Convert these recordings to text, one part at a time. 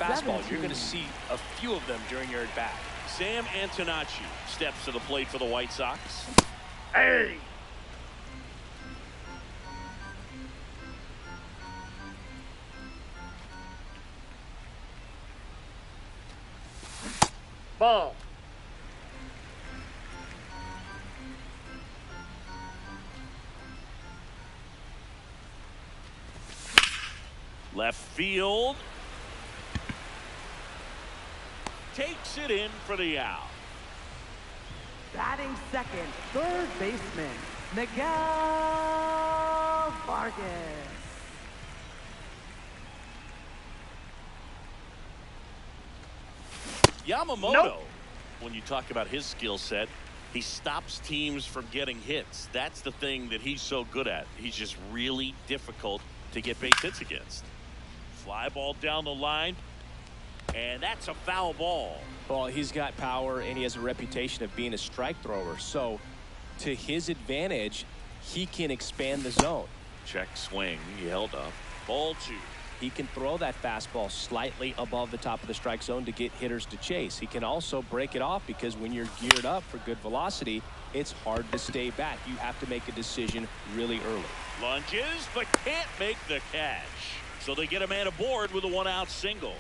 fastball. You're going to see a few of them during your at-bat. Sam Antonacci steps to the plate for the White Sox. Hey! Ball. Left field. Takes it in for the out. Batting second, third baseman, Miguel Vargas. Yamamoto, Nope. when you talk about his skill set, he stops teams from getting hits. That's the thing that he's so good at. He's just really difficult to get base hits against. Fly ball down the line, and that's a foul ball. Well, he's got power, and he has a reputation of being a strike thrower. So, to his advantage, he can expand the zone. Check swing. He held up. Ball 2. He can throw that fastball slightly above the top of the strike zone to get hitters to chase. He can also break it off because when you're geared up for good velocity, it's hard to stay back. You have to make a decision really early. Lunges, but can't make the catch. So they get a man aboard with a one-out single.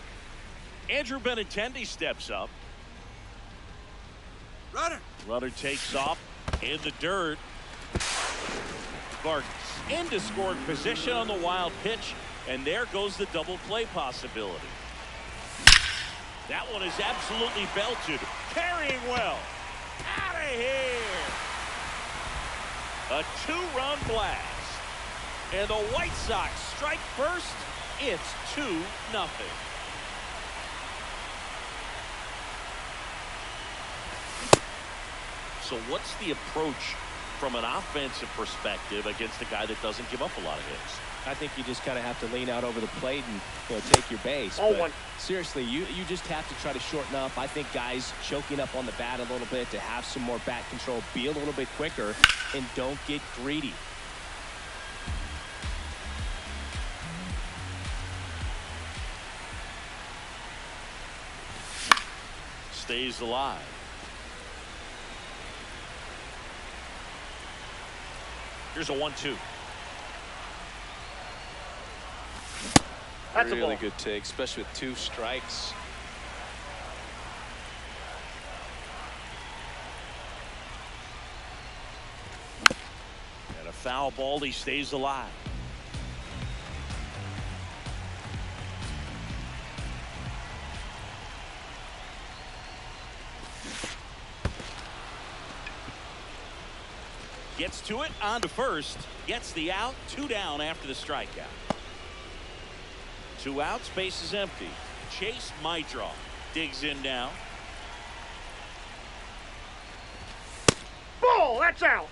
Andrew Benintendi steps up. Runner takes off in the dirt. Vargas into scoring position on the wild pitch, and there goes the double play possibility. That one is absolutely belted. Carrying well. Out of here. A 2-run blast. And the White Sox strike first. It's 2-0. So what's the approach from an offensive perspective against a guy that doesn't give up a lot of hits? I think you just kind of have to lean out over the plate and take your base. Oh, but one. seriously, you just have to try to shorten up. I think guys choking up on the bat a little bit to have some more bat control, be a little bit quicker, and don't get greedy. Stays alive. Here's a 1-2. That's a Really ball. good take, especially with 2 strikes. And a foul ball. He stays alive. Gets to it, on to first, gets the out, 2 down after the strikeout. 2 outs, base is empty. Chase Maidra digs in now. Ball, that's out.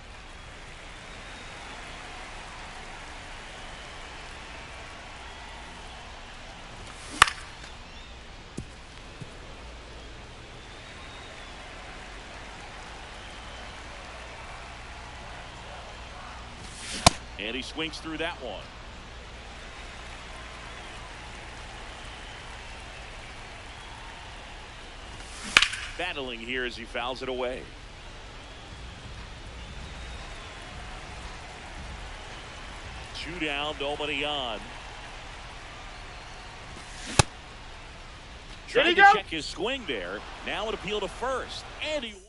And he swings through that one. Battling here as he fouls it away. Two down, nobody on. Trying to check his swing there. Now an appeal to first. And he won.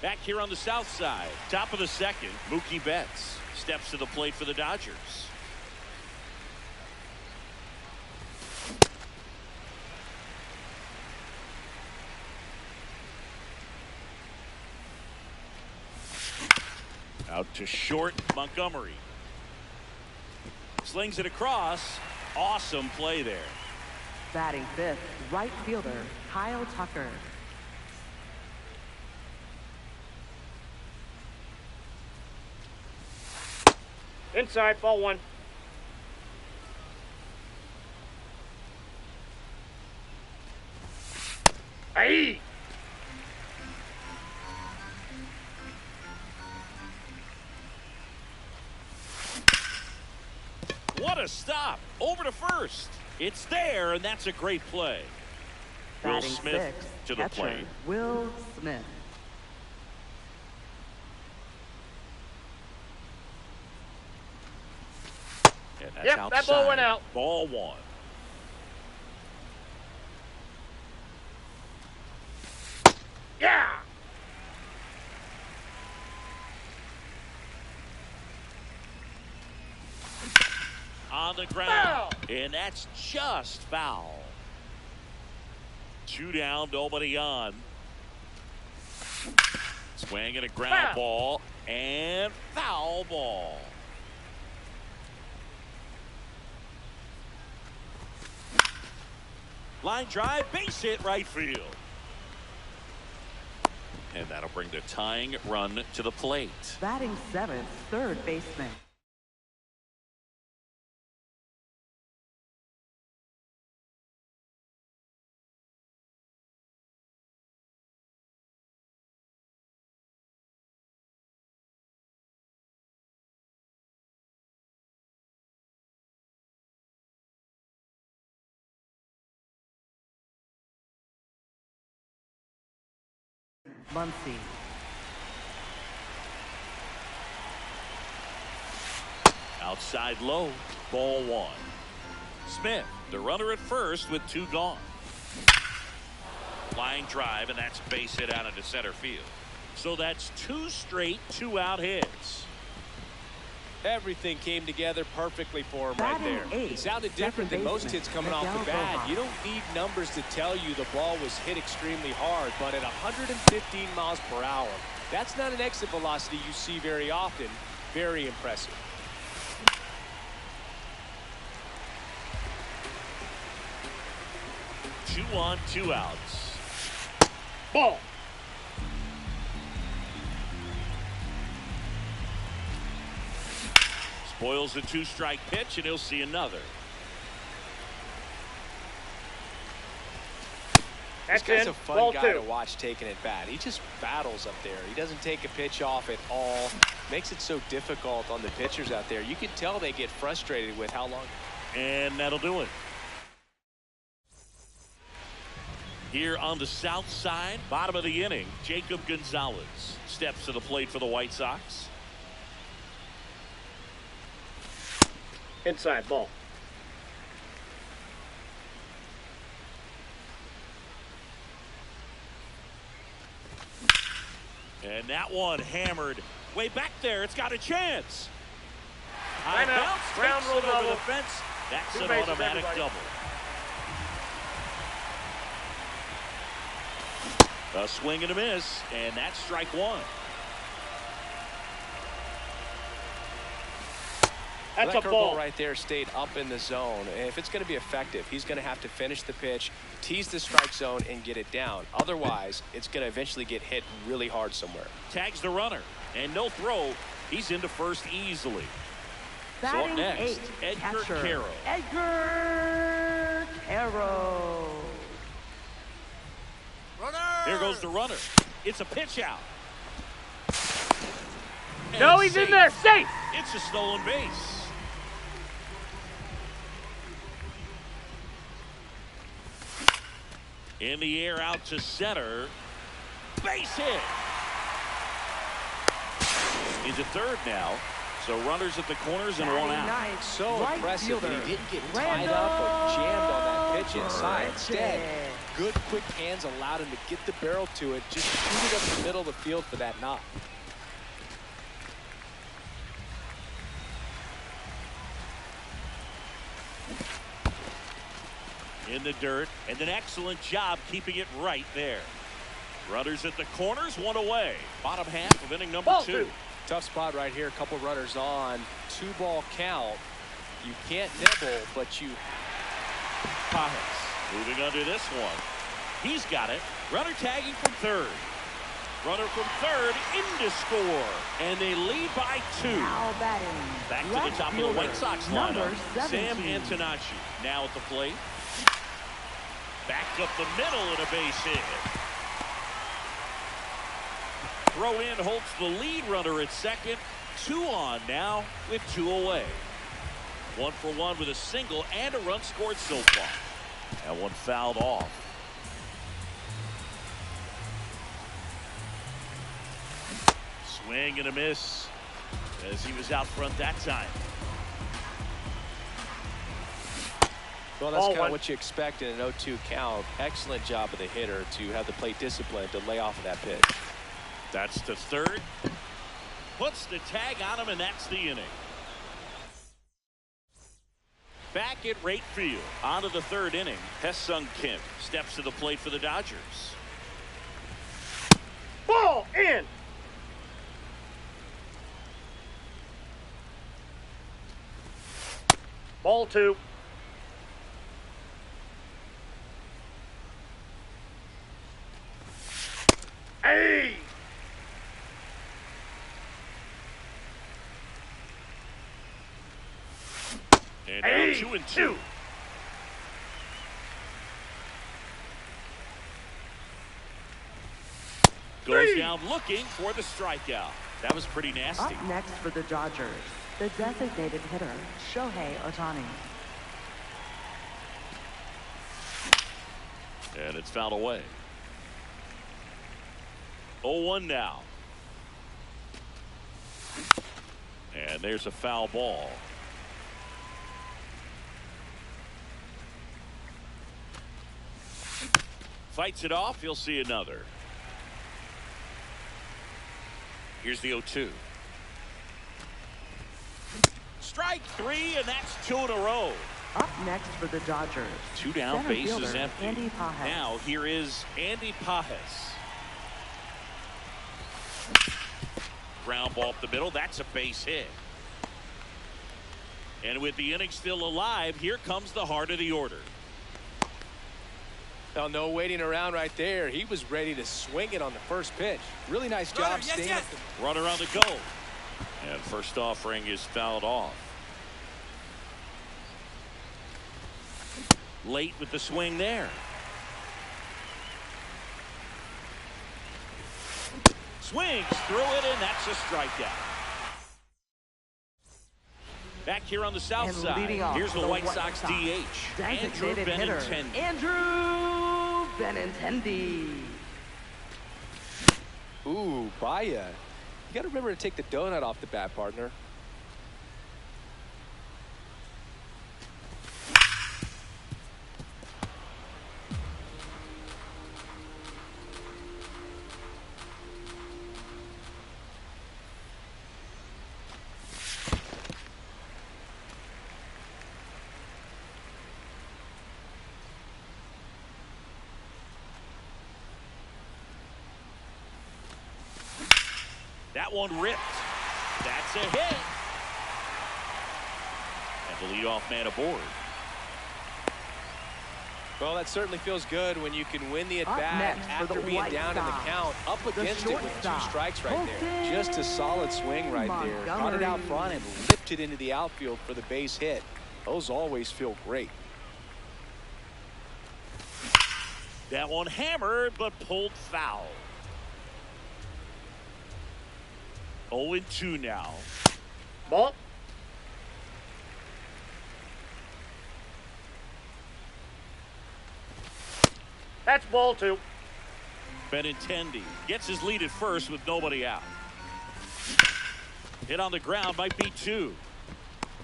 Back here on the south side, top of the second, Mookie Betts steps to the plate for the Dodgers. Out to short, Montgomery. Slings it across. Awesome play there. Batting fifth, right fielder, Kyle Tucker. Inside, ball 1. Hey! What a stop. Over to first. It's there, and that's a great play. Will Batting Smith 6, to the catcher, plate. Will Smith. And that's Yep, outside. that ball went out. Ball 1. Yeah. On the ground. Foul. And that's just foul. 2 down, nobody on. Swing and a ground Foul. ball. And foul ball. Line drive, base hit, right field. And that'll bring the tying run to the plate. Batting 7th, third baseman. Muncy. Outside low, ball 1. Smith, the runner at first with 2 gone. Line drive, and that's base hit out into center field. So that's 2 straight 2-out hits. Everything came together perfectly for him right Batting there. 8, It sounded different than second most baseman, hits coming off the Miguel bat. Rojas. You don't need numbers to tell you the ball was hit extremely hard, but at 115 miles per hour, that's not an exit velocity you see very often. Very impressive. Two on, 2 outs. Ball. Spoils the 2-strike pitch, and he'll see another. That's This guy's in. a fun Ball guy 2. to watch taking at bat. He just battles up there. He doesn't take a pitch off at all. Makes it so difficult on the pitchers out there. You can tell they get frustrated with how long. And that'll do it. Here on the south side, bottom of the inning, Jacob Gonzalez steps to the plate for the White Sox. Inside ball. And that one hammered way back there. It's got a chance. Line out. Bounce, Ground takes rule it over double. the fence. That's 2 an bases, automatic everybody. double. A swing and a miss, and that's strike 1. That's That a curveball ball. right there stayed up in the zone. And if it's going to be effective, he's going to have to finish the pitch, tease the strike zone, and get it down. Otherwise, it's going to eventually get hit really hard somewhere. Tags the runner, and no throw. He's into first easily. Batting next, 8, Edgar catcher, Quero. Edgar Quero. Here goes the runner. It's a pitch out. And No, it's he's in safe. there. Safe. It's a stolen base. In the air out to center. Base hit. Into third now. So runners at the corners and 1 Batting out. 9, So right impressive that fielder, he didn't get tied up or jammed on that pitch inside. Instead, Randall. good quick hands allowed him to get the barrel to it, just shoot it up the middle of the field for that knock. In the dirt, and an excellent job keeping it right there. Runners at the corners, 1 away. Bottom half of inning number Ball 2. 2. Tough spot right here. A couple runners on. 2-ball count. You can't nibble, but you. Pajes moving under this one. He's got it. Runner tagging from third. Runner from third in to score. And they lead by 2. Now batting, Back to the left top of the fielder, White Sox number lineup. Sam 17. Antonacci now at the plate. Backed up the middle and a base hit. Throw in holds the lead runner at second. 2 on now with 2 away. 1 for 1 with a single and a run scored so far. That one fouled off. Swing and a miss as he was out front that time. Well, that's kind of what you expect in an 0-2 count. Excellent job of the hitter to have the plate discipline to lay off of that pitch. That's the third. Puts the tag on him, and that's the inning. Back at right field, on to the third inning. Hesung Kim steps to the plate for the Dodgers. Ball in. Ball 2. Hey! And now 2-2. Goes down looking for the strikeout. That was pretty nasty. Up next for the Dodgers, the designated hitter, Shohei Ohtani. And it's fouled away. 0-1 now. And there's a foul ball. Fights it off. He'll see another. Here's the 0-2. Strike 3, and that's 2 in a row. Up next for the Dodgers, 2 down, center bases fielder, empty. Andy Pages. Now here is Andy Pages. Ground ball up the middle. That's a base hit. And with the inning still alive, here comes the heart of the order. Well, no waiting around right there. He was ready to swing it on the first pitch. Really nice job staying at the Runner on the go. And first offering is fouled off. Late with the swing there. Swings through it, and that's a strikeout. Back here on the south And side, leading off here's the the White White Sox Sox, DH, Andrew designated hitter, Benintendi. Andrew Benintendi. Ooh, Baya. You got to remember to take the donut off the bat, partner. That one ripped. That's a hit. And the leadoff man aboard. Well, that certainly feels good when you can win the at-bat next for after the being White down in the Sox, count, up against it with 2 shortstop, strikes right there. Colton Just a solid swing right there. Caught it out front and lifted into the outfield for the base hit. Those always feel great. That one hammered, but pulled foul. 0-2 now. Ball. That's ball 2. Benintendi gets his lead at first with nobody out. Hit on the ground might be 2.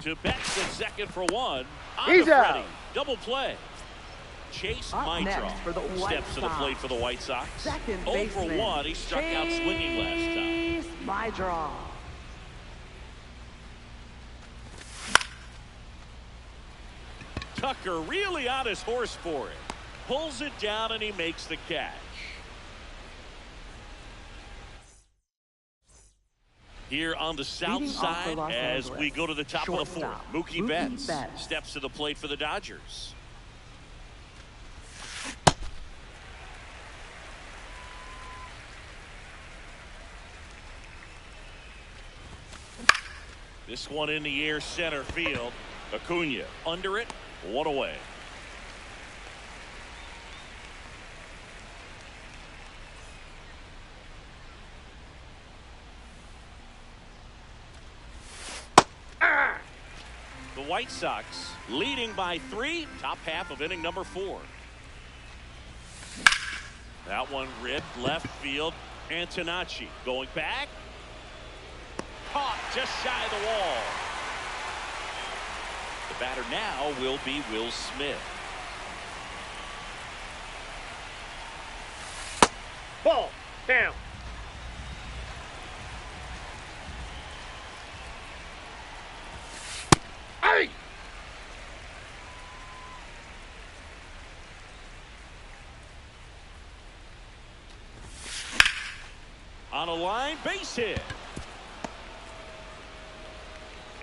To Betts at second for 1. On He's to out. Freddie. Double play. Chase Up next for the Mitra White steps to the Sox, plate for the White Sox. second 0 baseman, for 1. He struck out swinging last time. Chase Mitra. Tucker really on his horse for it. Pulls it down and he makes the catch. Here on the south Leading off side for Los as Angeles, we go to the top of the fourth. shortstop, Mookie Mookie Betts Betts. steps to the plate for the Dodgers. This one in the air center field. Acuna under it, 1 away. The White Sox leading by 3, top half of inning number 4. That one ripped left field. Antonacci going back. Caught just shy of the wall. The batter now will be Will Smith. Ball. Down. Hey! On a line, base hit.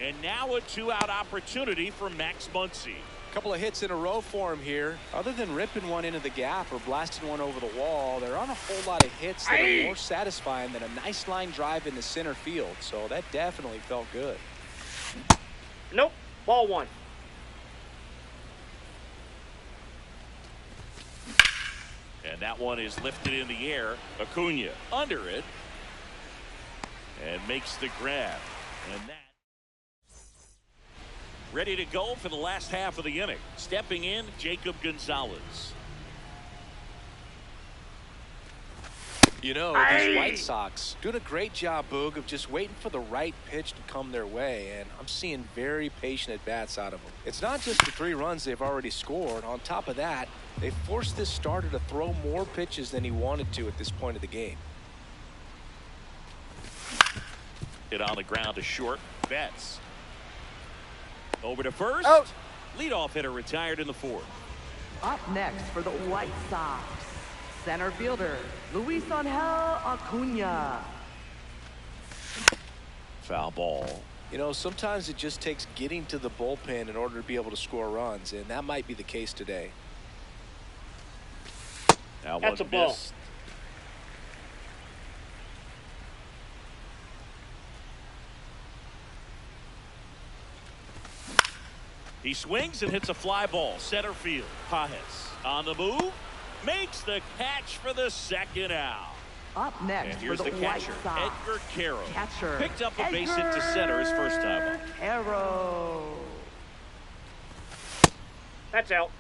And now a 2-out opportunity for Max Muncy. Couple of hits in a row for him here. Other than ripping one into the gap or blasting one over the wall, there aren't a whole lot of hits that are more satisfying than a nice line drive into center field. So that definitely felt good. Nope. Ball 1. And that one is lifted in the air. Acuna under it. And makes the grab. And that. Ready to go for the last half of the inning. Stepping in, Jacob Gonzalez. You know, these White Sox doing a great job, Boog, of just waiting for the right pitch to come their way, and I'm seeing very patient at-bats out of them. It's not just the 3 runs they've already scored. On top of that, they forced this starter to throw more pitches than he wanted to at this point of the game. Hit on the ground to short. Betts. Over to first. Out. Leadoff hitter retired in the 4th. Up next for the White Sox, center fielder Luis Angel Acuna. Foul ball. You know, sometimes it just takes getting to the bullpen in order to be able to score runs, and that might be the case today. Now That's one a ball. missed. He swings and hits a fly ball. Center field. Pages on the move. Makes the catch for the 2nd out. Up next And for here's the, the White catcher, Sox, Edgar Quero. catcher Picked up a base hit to center his first time up. Quero. That's out.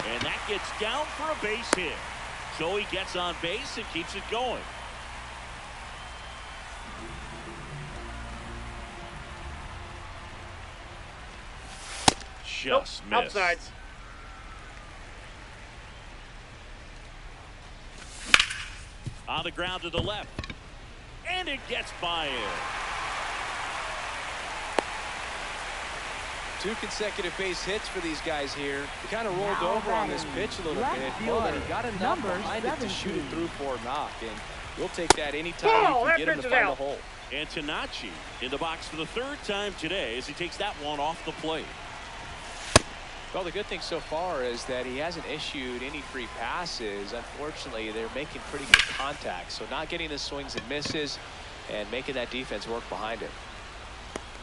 And that gets down for a base hit. So he gets on base and keeps it going. Just Nope. missed. Outsides. On the ground to the left. And it gets by him. 2 consecutive base hits for these guys here. He kind of rolled Now over on this batting, pitch a little left bit, fielder, but he got enough number behind it to shoot it 17. through for a knock, and you'll take that anytime Ball, you that can get him to pitch is find a out. hole. Antonacci in the box for the 3rd time today as he takes that one off the plate. Well, the good thing so far is that he hasn't issued any free passes. Unfortunately, they're making pretty good contact, so not getting the swings and misses and making that defense work behind him.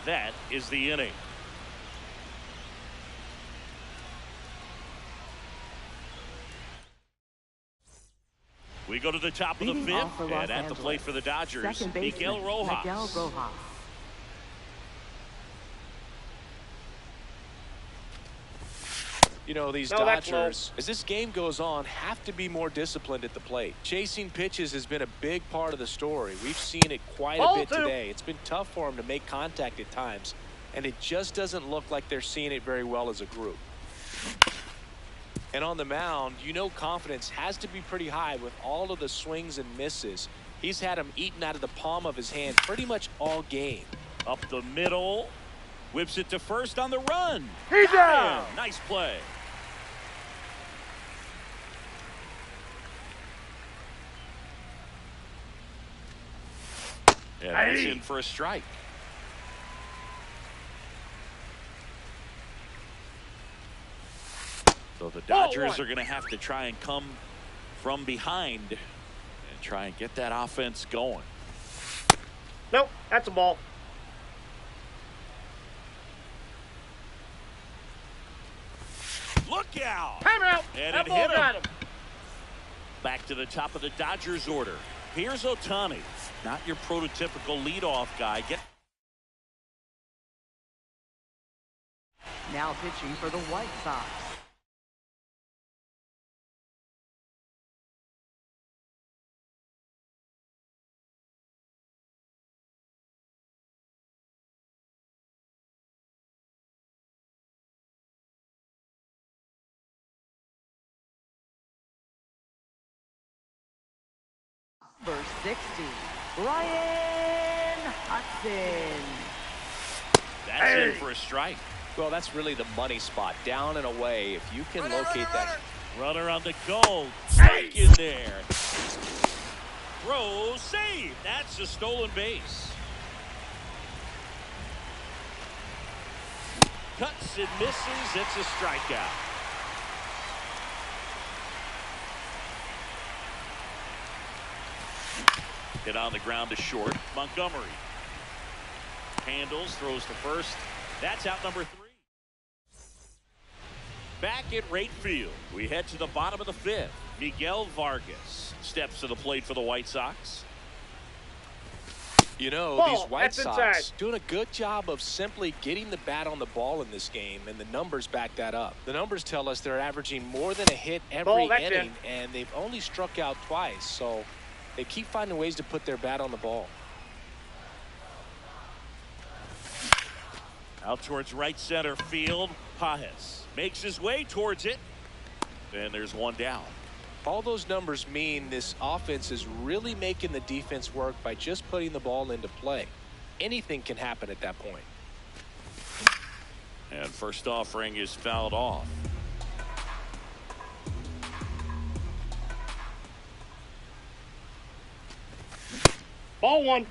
That is the inning. We go to the top of the Leading off 5th, for and Los at the Angeles, plate for the Dodgers, second baseman Miguel Rojas. Miguel Rojas. You know, these No, that's low. Dodgers, as this game goes on, have to be more disciplined at the plate. Chasing pitches has been a big part of the story. We've seen it quite a Ball bit 2. today. It's been tough for them to make contact at times, and it just doesn't look like they're seeing it very well as a group. And on the mound, you know confidence has to be pretty high with all of the swings and misses. He's had them eaten out of the palm of his hand pretty much all game. Up the middle. Whips it to first on the run. He's Got out. him. Nice play. And that's Hey. in for a strike. So the Dodgers are going to have to try and come from behind and try and get that offense going. Nope. That's a ball. Look out! Time out. And That it ball hit him. got him. Back to the top of the Dodgers order. Here's Ohtani. Not your prototypical leadoff guy. Now pitching for the White Sox. Number 60, Brian Hudson. That's in for a strike. Well, that's really the money spot. Down and away. If you can locate that. Runner on the goal. Strike in there. Throw, save. That's a stolen base. Cuts and misses. It's a strikeout. Hit on the ground to short. Montgomery handles, throws to first. That's out number 3. Back at right field, we head to the bottom of the 5th. Miguel Vargas steps to the plate for the White Sox. You know, Ball, these White that's Sox inside. doing a good job of simply getting the bat on the ball in this game, and the numbers back that up. The numbers tell us they're averaging more than a hit every Ball, that's inning, and they've only struck out twice, so they keep finding ways to put their bat on the ball. Out towards right center field. Pages makes his way towards it. And there's one down. All those numbers mean this offense is really making the defense work by just putting the ball into play. Anything can happen at that point. And first offering is fouled off. Ball 1.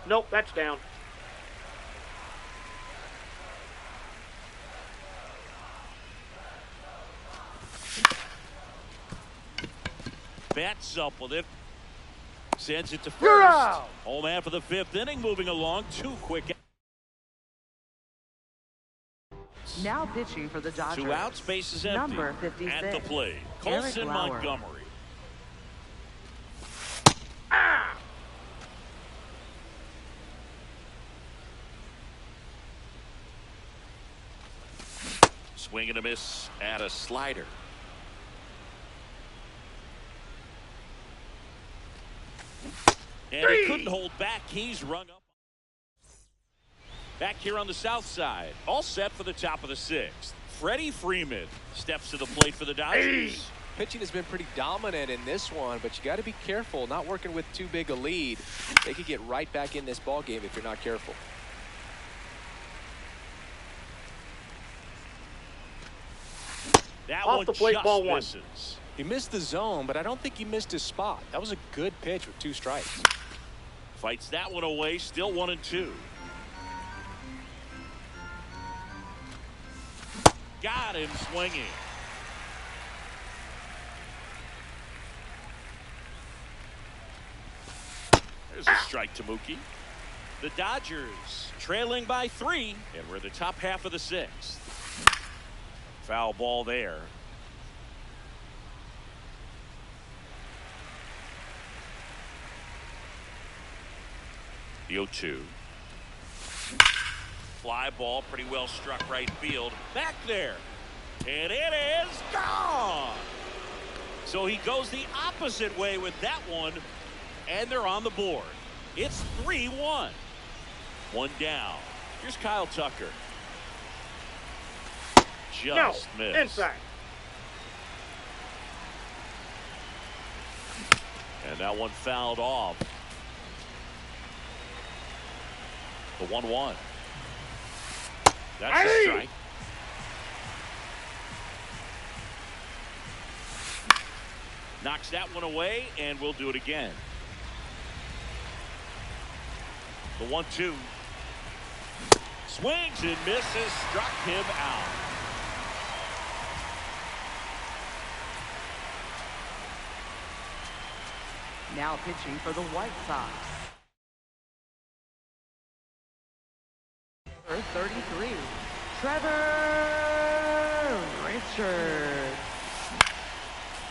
Nope, that's down. Bats up with it. Sends it to You're first. out. Home half of the 5th inning, moving along. 2 quick. Now pitching for the Dodgers. 2 outs, bases empty. Number 56, At the plate, Eric Colson Lauer. Montgomery. Ah! Swing and a miss at a slider. And he couldn't hold back. He's rung up. Back here on the south side. All set for the top of the 6th. Freddie Freeman steps to the plate for the Dodgers. Pitching has been pretty dominant in this one, but you got to be careful. Not working with too big a lead. They could get right back in this ball game if you're not careful. That Off one the plate, just ball 1. misses. He missed the zone, but I don't think he missed his spot. That was a good pitch with 2 strikes. Fights that one away. Still 1-2. Got him swinging. There's a strike to Mookie. The Dodgers trailing by 3, and we're the top half of the 6th. Foul ball there. The 0-2. Fly ball, pretty well struck right field. Back there. And it is gone. So he goes the opposite way with that one, and they're on the board. It's 3-1. 1 down. Here's Kyle Tucker. Just missed. Inside. And that one fouled off. The 1-1. That's a strike. Knocks that one away, and we'll do it again. The 1-2. Swings and misses. Struck him out. Now pitching for the White Sox. 33, Trevor Richards.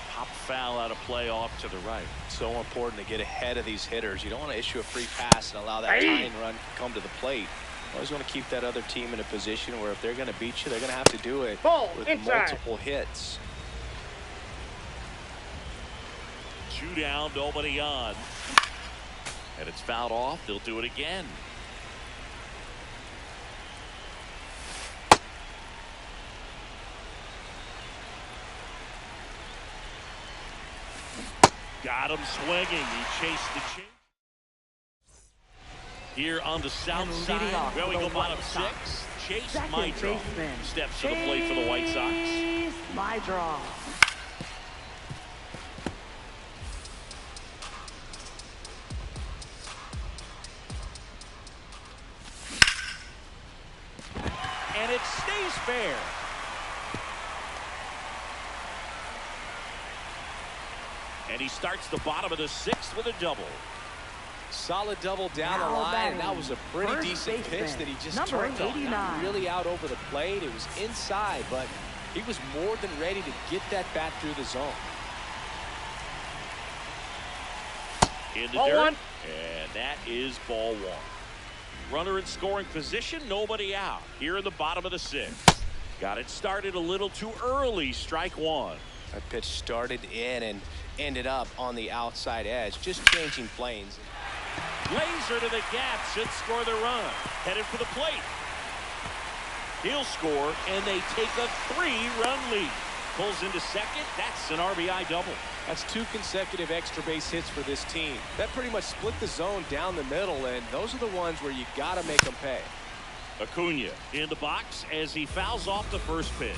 Pop foul out of play off to the right. So important to get ahead of these hitters. You don't want to issue a free pass and allow that tying run to come to the plate. You always want to keep that other team in a position where if they're going to beat you, they're going to have to do it with multiple hits. 2 down, nobody on. And it's fouled off. They'll do it again. Got him swinging. He chased the change. Here on the south side, well, we go bottom 6. Chase Maedrol steps to the plate for the White Sox. Chase Maedrol. And it stays fair. And he starts the bottom of the 6th with a double. Solid double down the line. That was a pretty decent pitch that he just turned on. Not really out over the plate. It was inside, but he was more than ready to get that bat through the zone. In the dirt, and that is ball 1. Runner in scoring position, nobody out. Here in the bottom of the 6th. Got it started a little too early. Strike 1. That pitch started in and ended up on the outside edge, just changing planes. Laser to the gap, should score the run. Headed for the plate. He'll score, and they take a 3-run lead. Pulls into second. That's an RBI double. That's 2 consecutive extra base hits for this team. That pretty much split the zone down the middle, and those are the ones where you got to make them pay. Acuna in the box as he fouls off the first pitch.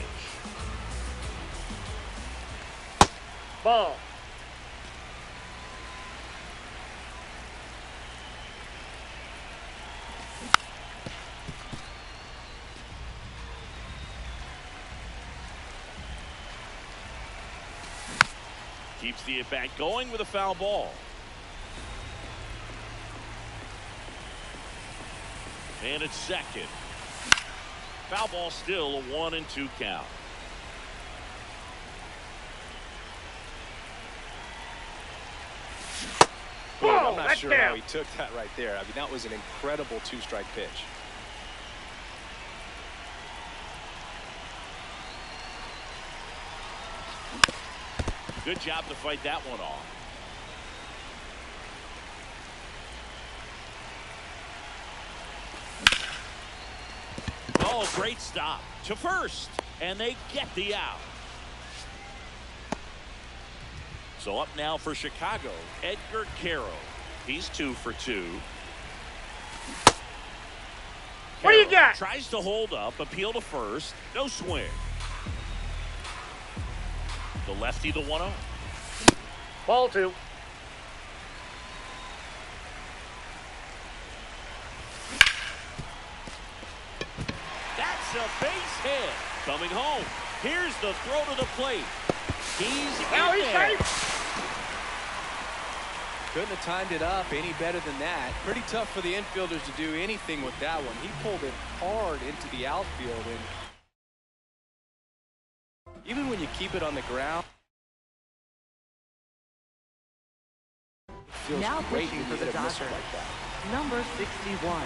Ball. Keeps the at-bat going with a foul ball. And it's second. Foul ball still, a 1-2 count. I'm not sure how he took that right there. I mean, that was an incredible 2-strike pitch. Good job to fight that one off. Oh, great stop to first, and they get the out. So up now for Chicago, Edgar Quero. He's 2 for 2. What do you got? Tries to hold up, appeal to first, no swing. The lefty, the 1-0. Ball 2. That's a base hit. Coming home. Here's the throw to the plate. He's in there. Couldn't have timed it up any better than that. Pretty tough for the infielders to do anything with that one. He pulled it hard into the outfield, and even when you keep it on the ground, it feels now great pushing to for the hit a missile Dodgers. like that. Number 61.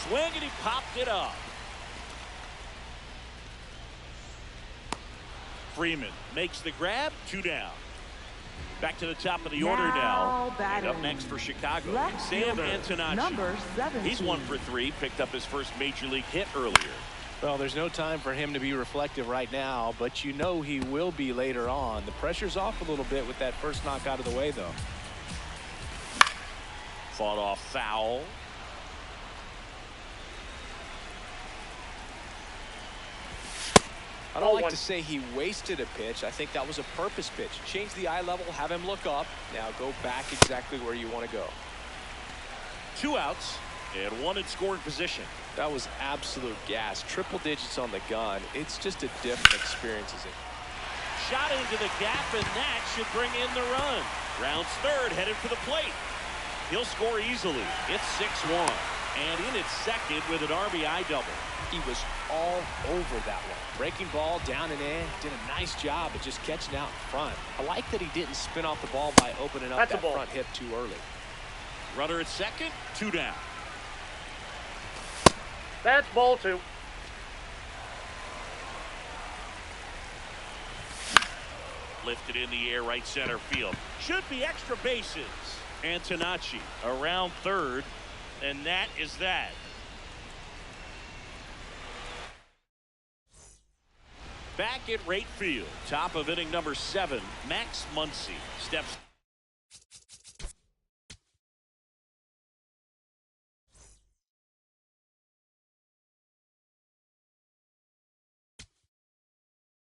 Swing, and he popped it up. Freeman makes the grab, 2 down. Back to the top of the order now. And up next for Chicago, Sam Antonacci. Number 17. He's 1 for 3, picked up his first major league hit earlier. Well, there's no time for him to be reflective right now, but you know he will be later on. The pressure's off a little bit with that first knock out of the way, though. Fought off foul. I don't like to say he wasted a pitch. I think that was a purpose pitch. Change the eye level, have him look up. Now go back exactly where you want to go. 2 outs and 1 in scoring position. That was absolute gas. Triple digits on the gun. It's just a different experience, isn't it? Shot into the gap, and that should bring in the run. Rounds third, headed for the plate. He'll score easily. It's 6-1. And in its second with an RBI double. He was all over that one. Breaking ball down and in. Did a nice job of just catching out in front. I like that he didn't spin off the ball by opening up That's that front hip too early. Runner at second, 2 down. That's ball 2. Lifted in the air, right center field. Should be extra bases. Antonacci around third, and that is that. Back at right field, top of inning number 7, Max Muncy steps